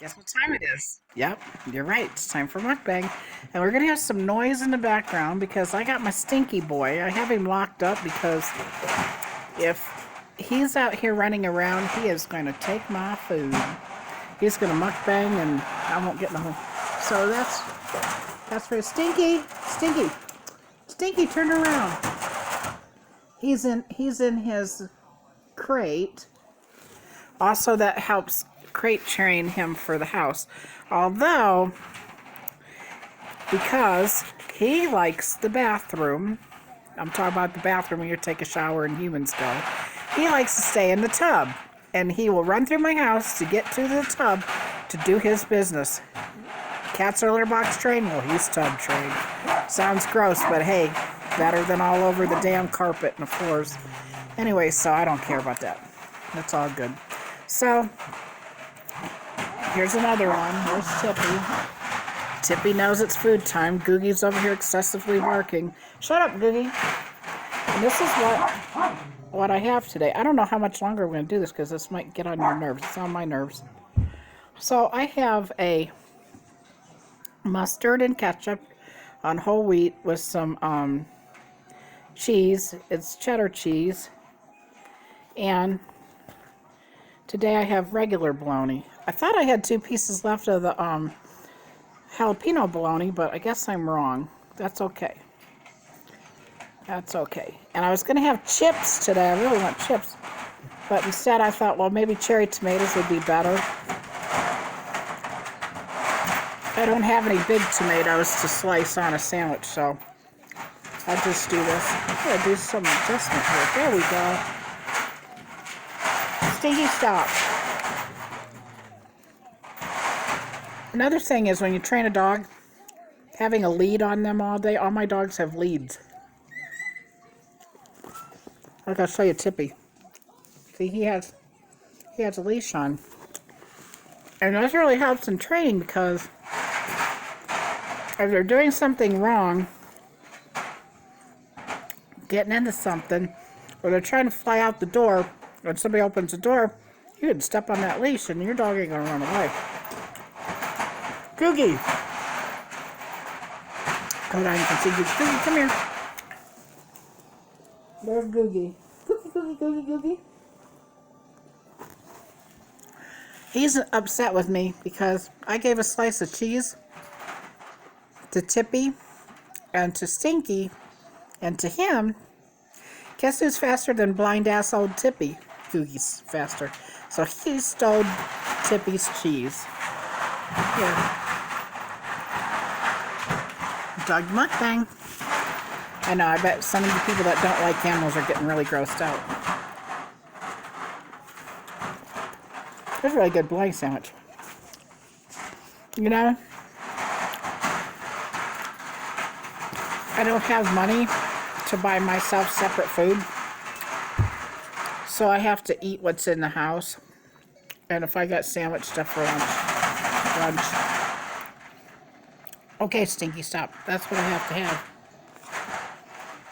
Guess what time it is? Yep, you're right. It's time for mukbang. And we're going to have some noise in the background because I got my stinky boy. I have him locked up because if he's out here running around, he is going to take my food. He's going to mukbang and I won't get no. So that's for Stinky. Stinky, turn around. He's in his crate. Also, that helps crate train him for the house. Although, because he likes the bathroom, I'm talking about the bathroom when you take a shower and humans go, he likes to stay in the tub. And he will run through my house to get to the tub to do his business. Cats are litter box trained? Well, he's tub trained. Sounds gross, but hey, better than all over the damn carpet and the floors. Anyway, so I don't care about that. That's all good. So, here's another one. There's Tippy. Tippy knows it's food time. Googie's over here excessively barking. Shut up, Googie. And this is what I have today. I don't know how much longer we're going to do this because this might get on your nerves. It's on my nerves. So, I have a mustard and ketchup on whole wheat with some cheese. It's cheddar cheese. And today I have regular bologna. I thought I had 2 pieces left of the jalapeno bologna, but I guess I'm wrong. That's okay. That's okay. And I was going to have chips today. I really want chips. But instead I thought, well, maybe cherry tomatoes would be better. I don't have any big tomatoes to slice on a sandwich, so I'll just do this. I'm going to do some adjustment here. There we go. Stinky, stop. Another thing is when you train a dog, having a lead on them all day. All my dogs have leads. Like I'll show you Tippy. See, he has a leash on. And this really helps in training because if they're doing something wrong, getting into something, or they're trying to fly out the door, when somebody opens the door, you can step on that leash and your dog ain't gonna run away. Googie! Come down, you can see Googie. Googie, come here. There's Googie. Googie. He's upset with me because I gave a slice of cheese to Tippy and to Stinky and to him. Guess who's faster than blind ass old Tippy? Googie's faster. So he stole Tippy's cheese. Here. Dog mukbang. I know, I bet some of the people that don't like animals are getting really grossed out. That's a really good bologna sandwich. You know, I don't have money to buy myself separate food, so I have to eat what's in the house. And if I got sandwich stuff for lunch. Okay, Stinky, stop. That's what I have to have.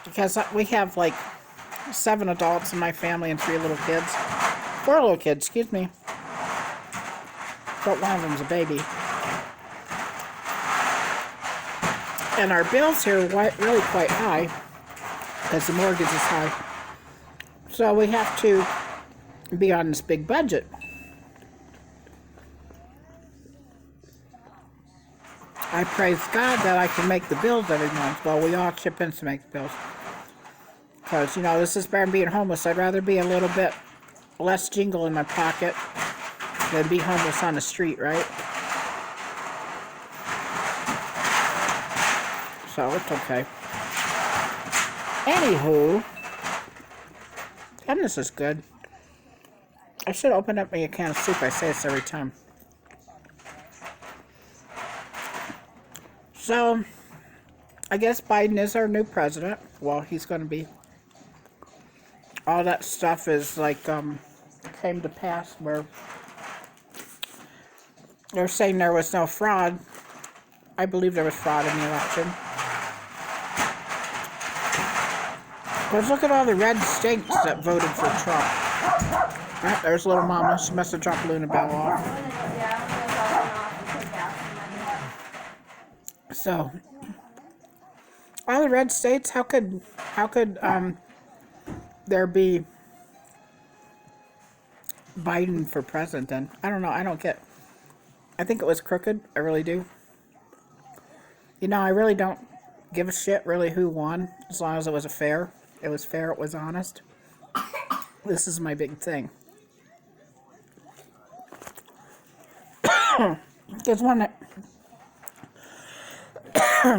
Because we have like 7 adults in my family and 3 little kids. 4 little kids, excuse me. But one of them's a baby. And our bills here are really quite high because the mortgage is high. So we have to be on this big budget. I praise God that I can make the bills every month. Well, we all chip in to make the bills. Because, you know, this is better than being homeless. I'd rather be a little bit less jingle in my pocket than be homeless on the street, right? So, it's okay. Anywho, and this is good. I should open up me a can of soup. I say this every time. So, I guess Biden is our new president. Well, he's going to be. All that stuff is like, came to pass where they're saying there was no fraud. I believe there was fraud in the election. Because look at all the red states that voted for Trump. Right, there's little mama. She must have dropped Luna Bell off. So, all the red states, how could there be Biden for president then? I don't know. I don't get. I think it was crooked. I really do. You know, I really don't give a shit really who won, as long as it was fair. It was fair. It was honest. This is my big thing. Because when it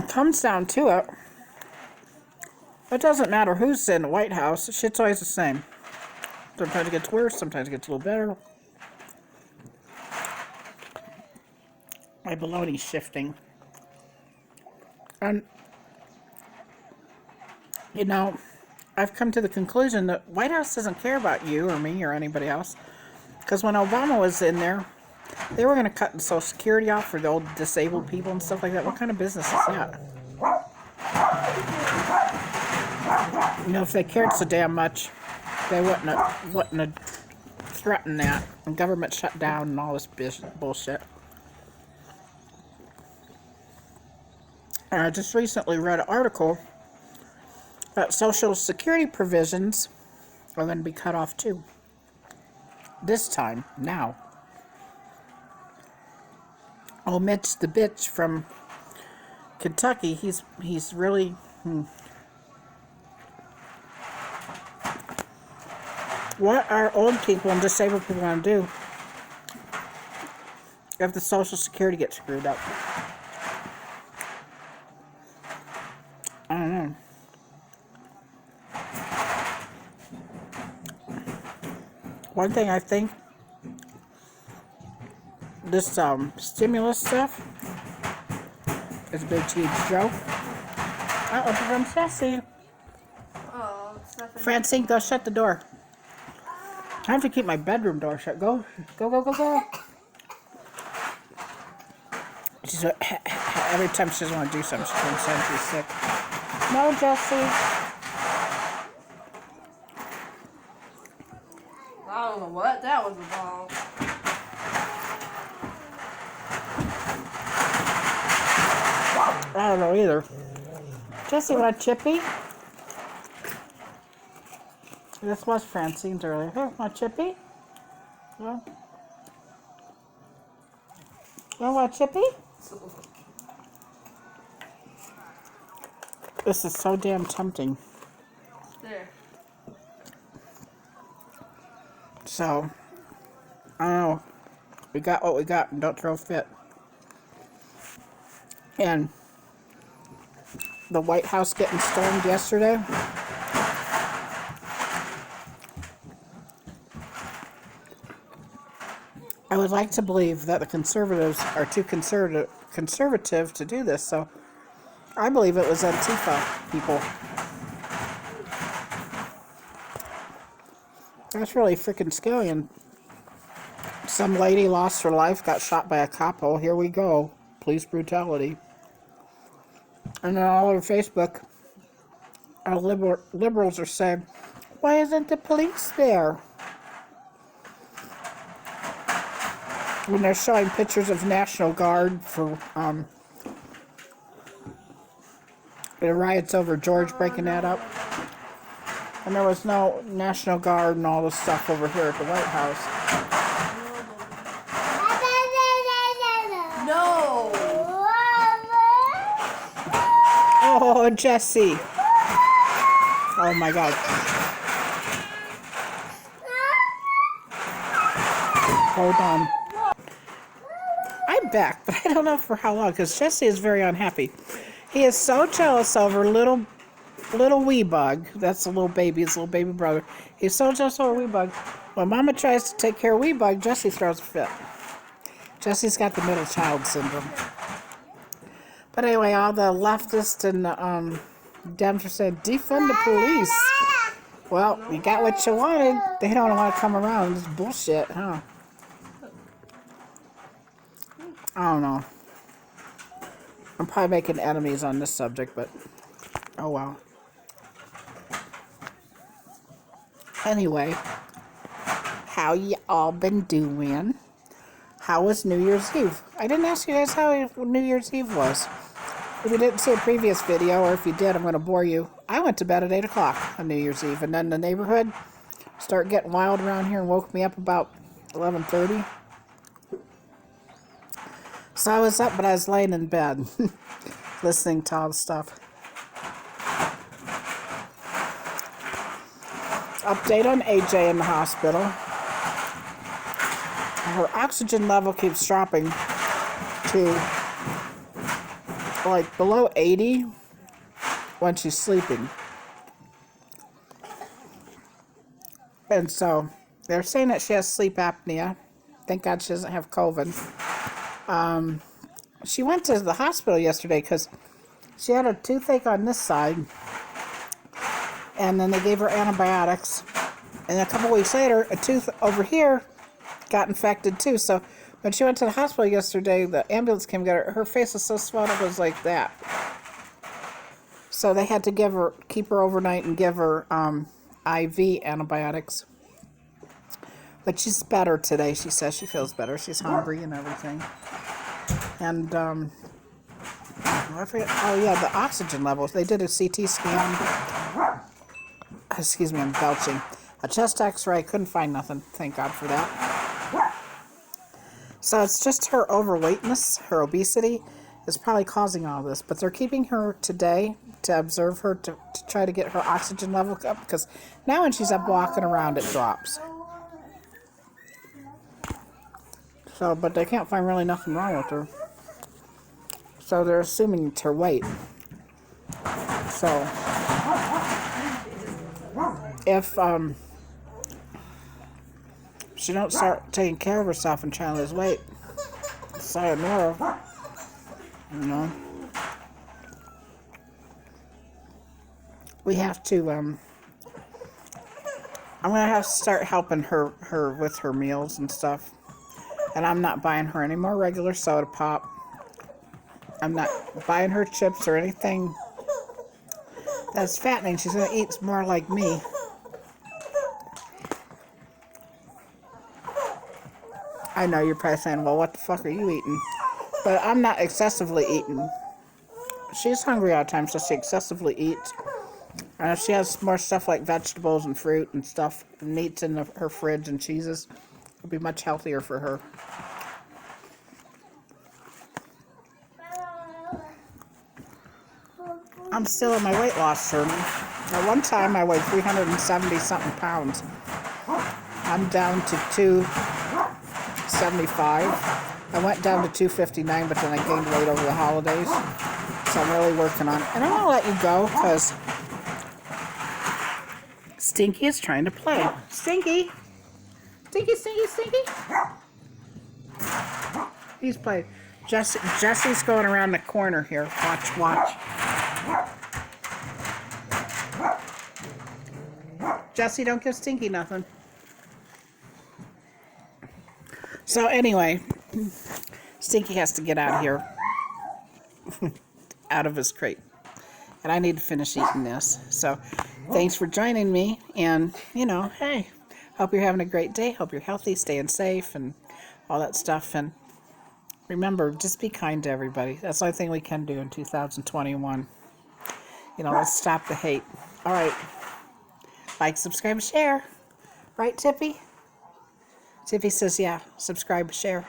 comes down to it, it doesn't matter who's in the White House. Shit's always the same. Sometimes it gets worse. Sometimes it gets a little better. My baloney's shifting. And, you know, I've come to the conclusion that White House doesn't care about you or me or anybody else. Because when Obama was in there, they were going to cut the Social Security off for the old disabled people and stuff like that. What kind of business is that? You know, if they cared so damn much, they wouldn't have threatened that. And government shut down and all this bullshit. I just recently read an article that Social Security provisions are going to be cut off too. This time, now. Oh, Mitch the bitch from Kentucky, he's really... What are old people and disabled people going to do if the Social Security gets screwed up? I don't know. One thing I think, this stimulus stuff is a big huge joke. Uh-oh, from Jessie. Oh, Francine, go shut the door. I have to keep my bedroom door shut. Go. She's every time she doesn't want to do something, she's going to say she's sick. No, Jessie. I don't know what that was about. I don't know either. Jessie, want a chippy? This was Francine's earlier. Here, want a chippy? Yeah. You want a chippy? This is so damn tempting. There. So, I don't know. We got what we got and don't throw a fit. And the White House getting stormed yesterday. I would like to believe that the conservatives are too conservative to do this, so I believe it was Antifa people. That's really freaking scary. And some lady lost her life, got shot by a cop. Oh, here we go. Police brutality. And then all over Facebook, our liberals are saying, why isn't the police there? When they're showing pictures of National Guard for the riots over George breaking that up. And there was no National Guard and all this stuff over here at the White House. No! Oh, Jessie. Oh my God. Hold on. I'm back, but I don't know for how long, because Jessie is very unhappy. He is so jealous over little wee bug. That's the little baby, his little baby brother. He's so jealous over wee bug. When Mama tries to take care of wee bug, Jessie throws a fit. Jessie's got the middle child syndrome. But anyway, all the leftists and the Dems are saying, defund the police. Well, you got what you wanted. They don't want to come around. This bullshit, huh? I don't know. I'm probably making enemies on this subject, but oh well. Anyway, how y'all been doing? How was New Year's Eve? I didn't ask you guys how New Year's Eve was. If you didn't see a previous video, or if you did, I'm going to bore you. I went to bed at 8 o'clock on New Year's Eve, and then the neighborhood started getting wild around here and woke me up about 11:30. So I was up, but I was laying in bed, listening to all the stuff. Update on AJ in the hospital. Her oxygen level keeps dropping to like below 80 when she's sleeping. And so they're saying that she has sleep apnea. Thank God she doesn't have COVID. She went to the hospital yesterday because she had a toothache on this side. And then they gave her antibiotics. And a couple weeks later, a tooth over here got infected too. So when she went to the hospital yesterday, the ambulance came to get her. Her face was so swelled up, it was like that. So they had to keep her overnight and give her IV antibiotics. But she's better today. She says she feels better. She's hungry and everything. And I forget. Oh yeah, the oxygen levels. They did a CT scan. Excuse me, I'm belching. A chest X-ray. Couldn't find nothing. Thank God for that. So it's just her overweightness, her obesity, is probably causing all this. But they're keeping her today to observe her to try to get her oxygen level up, because now when she's up walking around, it drops. So, but they can't find really nothing wrong with her. So they're assuming it's her weight. So if she don't start taking care of herself and trying to lose weight, sayonara, you know. We have to, I'm going to have to start helping her with her meals and stuff. And I'm not buying her any more regular soda pop. I'm not buying her chips or anything that's fattening. She's going to eat more like me. I know you're probably saying, well, what the fuck are you eating? But I'm not excessively eating. She's hungry all the time, so she excessively eats. And if she has more stuff like vegetables and fruit and stuff, and meats in her fridge and cheeses, it'll be much healthier for her. I'm still in my weight loss journey. At one time, I weighed 370 something pounds. I'm down to 275. I went down to 259, but then I gained weight over the holidays. So I'm really working on it. And I'm going to let you go because Stinky is trying to play. Stinky! Stinky, Stinky, Stinky! He's playing. Jesse's going around the corner here. Watch, watch. Jesse, don't give Stinky nothing. So anyway, Stinky has to get out of here. Out of his crate. And I need to finish eating this. So thanks for joining me. And, you know, hey, hope you're having a great day. Hope you're healthy, staying safe, and all that stuff. And remember, just be kind to everybody. That's the only thing we can do in 2021. You know, let's stop the hate. All right. Like, subscribe, share. Right, Tippy? Tippy says, yeah, subscribe, share.